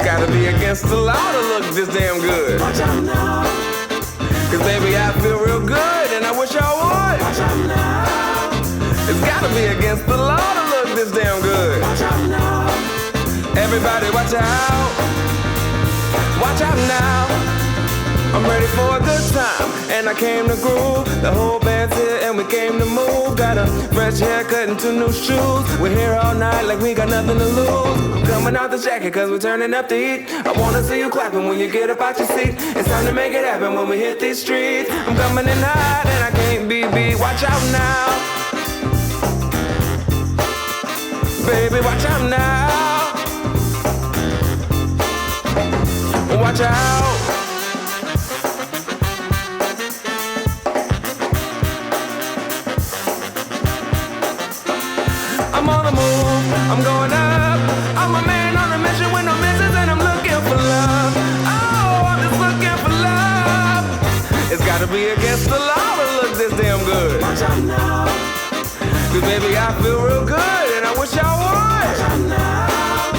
Gotta be against the law to look this damn good. Watch out now. Cause baby, I feel real good and I wish I would. Watch out now. It's gotta be against the law to look this damn good. Watch out now. Everybody watch out. Watch out now. I'm ready for a good time and I came to groove. The whole band's here and we came to move. Got a fresh haircut and 2 new shoes. We're here all night like we got nothing to lose. I'm coming out the jacket cause we're turning up the heat. I wanna see you clapping when you get up out your seat. It's time to make it happen when we hit these streets. I'm coming in hot and I can't be beat. Watch out now. Baby, watch out now. Watch out. I'm on the move, I'm going up. I'm a man on a mission with no missions and I'm looking for love. Oh, I'm just looking for love. It's gotta be against the law to look this damn good. Watch out now. Cause baby, I feel real good and I wish I would. Watch out now.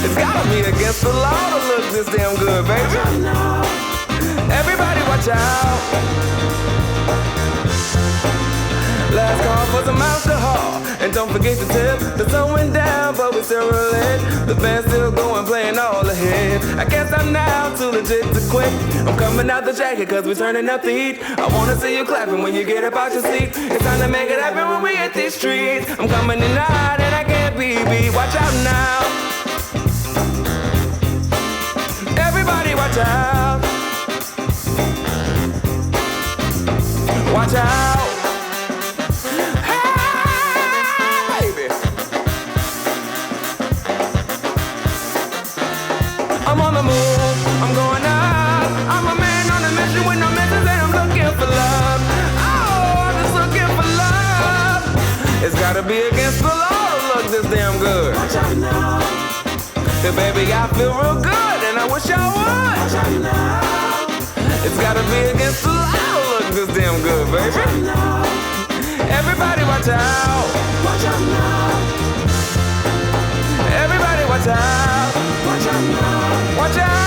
It's gotta be against the law to look this damn good, baby. Watch out now. Everybody watch out. Last call for some alcohol. And don't forget to tip. The sun went down, but we still relate. The band's still going, playing all ahead. I can't stop now, too legit to quit. I'm coming out the jacket cause we're turning up the heat. I wanna see you clapping when you get up out your seat. It's time to make it happen when we hit these streets. I'm coming in hot and I can't be beat. Watch out now. Everybody watch out. Watch out. Hey, baby. I'm on the move, I'm going up. I'm a man on a mission with no missions and I'm looking for love. Oh, I'm just looking for love. It's gotta be against the law to look this damn good. Watch out now. Hey, baby, I feel real good and I wish I would. Watch out now. It's gotta be against the law to look this damn good, Watch out baby. now. Everybody watch out. Watch out now. Everybody watch out. Watch out now. Watch out.